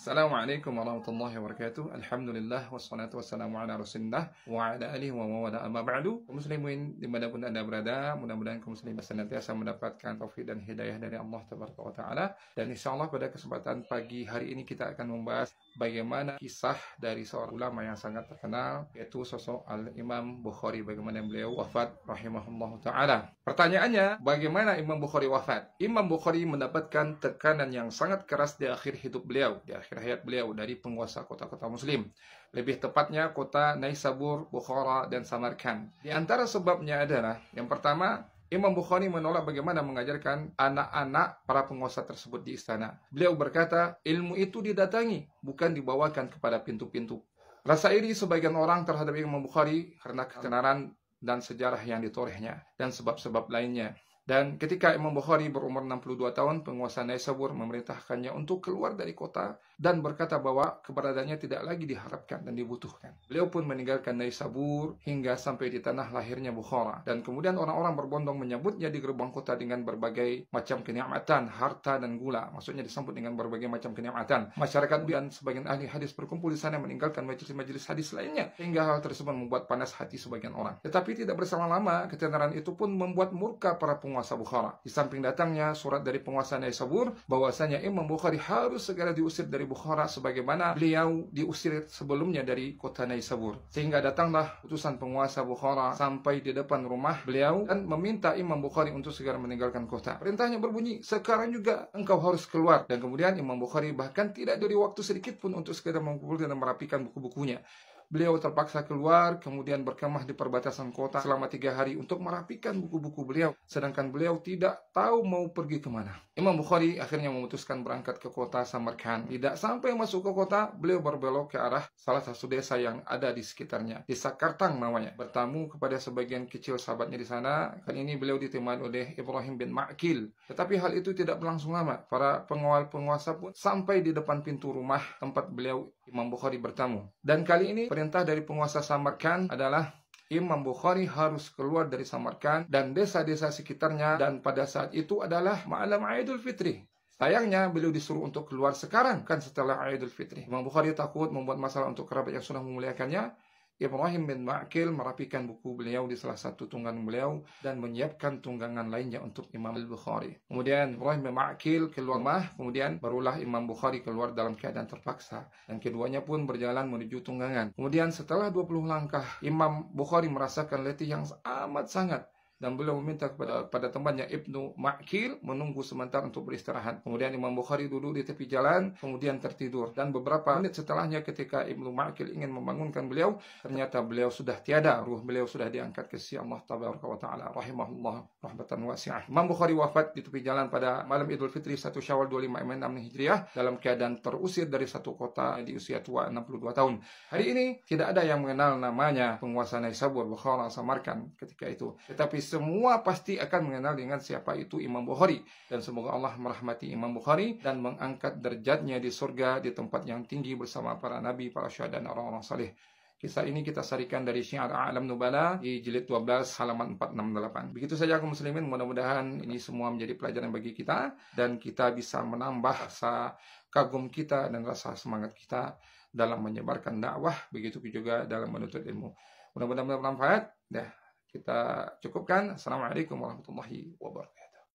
Assalamualaikum warahmatullahi wabarakatuh. Alhamdulillah wassalatu wassalamu ala Rasulillah wa ala alihi wa mawala amma ba'du. Kaum muslimin dimanapun Anda berada, mudah-mudahan kaum muslimin senantiasa mendapatkan taufik dan hidayah dari Allah tabaraka wa taala. Dan insyaallah pada kesempatan pagi hari ini kita akan membahas bagaimana kisah dari seorang ulama yang sangat terkenal, yaitu sosok Al-Imam Bukhari, bagaimana beliau wafat rahimahullahu taala. Pertanyaannya, bagaimana Imam Bukhari wafat? Imam Bukhari mendapatkan tekanan yang sangat keras di akhir hidup beliau, di akhir hayat beliau dari penguasa kota-kota muslim. Lebih tepatnya kota Naisabur, Bukhara, dan Samarkand. Di antara sebabnya adalah, yang pertama, Imam Bukhari menolak bagaimana mengajarkan anak-anak para penguasa tersebut di istana. Beliau berkata, ilmu itu didatangi, bukan dibawakan kepada pintu-pintu. Rasa iri sebagian orang terhadap Imam Bukhari karena ketenaran dan sejarah yang ditorehnya, dan sebab-sebab lainnya. Dan ketika Imam Bukhari berumur 62 tahun, penguasa Naisabur memerintahkannya untuk keluar dari kota dan berkata bahwa keberadaannya tidak lagi diharapkan dan dibutuhkan. Beliau pun meninggalkan Naisabur hingga sampai di tanah lahirnya Bukhara. Dan kemudian orang-orang berbondong menyambutnya di gerbang kota dengan berbagai macam kenikmatan, harta dan gula. Maksudnya disambut dengan berbagai macam kenikmatan. Masyarakat dan sebagian ahli hadis berkumpul di sana meninggalkan majelis-majelis hadis lainnya, hingga hal tersebut membuat panas hati sebagian orang. Tetapi tidak berselang lama, ketenaran itu pun membuat murka para penguasa Bukhara. Di samping datangnya surat dari penguasa Naisabur bahwasanya Imam Bukhari harus segera diusir dari Bukhara sebagaimana beliau diusir sebelumnya dari kota Naisabur. Sehingga datanglah utusan penguasa Bukhara sampai di depan rumah beliau dan meminta Imam Bukhari untuk segera meninggalkan kota. Perintahnya berbunyi, sekarang juga engkau harus keluar. Dan kemudian Imam Bukhari bahkan tidak diberi waktu sedikit pun untuk segera mengumpulkan dan merapikan buku-bukunya. Beliau terpaksa keluar, kemudian berkemah di perbatasan kota selama 3 hari untuk merapikan buku-buku beliau. Sedangkan beliau tidak tahu mau pergi kemana. Imam Bukhari akhirnya memutuskan berangkat ke kota Samarkand. Tidak sampai masuk ke kota, beliau berbelok ke arah salah satu desa yang ada di sekitarnya. Desa Kartang namanya. Bertamu kepada sebagian kecil sahabatnya di sana. Kali ini beliau ditemani oleh Ibrahim bin Ma'qil. Tetapi hal itu tidak berlangsung lama. Para pengawal penguasa pun sampai di depan pintu rumah tempat beliau Imam Bukhari bertamu. Dan kali ini perintah dari penguasa Samarkand adalah Imam Bukhari harus keluar dari Samarkand dan desa-desa sekitarnya, dan pada saat itu adalah malam Idul Fitri. Sayangnya beliau disuruh untuk keluar sekarang, kan setelah Idul Fitri. Imam Bukhari takut membuat masalah untuk kerabat yang sudah memuliakannya. Ibrahim bin Ma'qil merapikan buku beliau di salah satu tunggangan beliau dan menyiapkan tunggangan lainnya untuk Imam Al-Bukhari. Kemudian Ibrahim bin Ma'qil keluar rumah, kemudian barulah Imam Bukhari keluar dalam keadaan terpaksa. Dan keduanya pun berjalan menuju tunggangan. Kemudian setelah 20 langkah, Imam Bukhari merasakan letih yang amat sangat. Dan beliau meminta kepada temannya Ibnu Ma'qil menunggu sebentar untuk beristirahat. Kemudian Imam Bukhari duduk di tepi jalan, kemudian tertidur. Dan beberapa menit setelahnya ketika Ibnu Ma'qil ingin membangunkan beliau, ternyata beliau sudah tiada, ruh beliau sudah diangkat ke sisi Allah tabaraka wa taala rahimahullah rahmatan wasi'ah. Imam Bukhari wafat di tepi jalan pada malam Idul Fitri 1 Syawal 2566 Hijriah dalam keadaan terusir dari satu kota di usia tua 62 tahun. Hari ini tidak ada yang mengenal namanya penguasa Naisabur, Bukhara, Samarkand ketika itu. Tetapi semua pasti akan mengenal dengan siapa itu Imam Bukhari. Dan semoga Allah merahmati Imam Bukhari dan mengangkat derajatnya di surga di tempat yang tinggi bersama para nabi, para syuhada dan orang-orang saleh. Kisah ini kita sarikan dari Syiar A'lam Nubala di jilid 12 halaman 468. Begitu saja kaum muslimin, mudah-mudahan ini semua menjadi pelajaran bagi kita dan kita bisa menambah rasa kagum kita dan rasa semangat kita dalam menyebarkan dakwah, begitu juga dalam menuntut ilmu. Mudah-mudahan bermanfaat. Kita cukupkan. Assalamualaikum warahmatullahi wabarakatuh.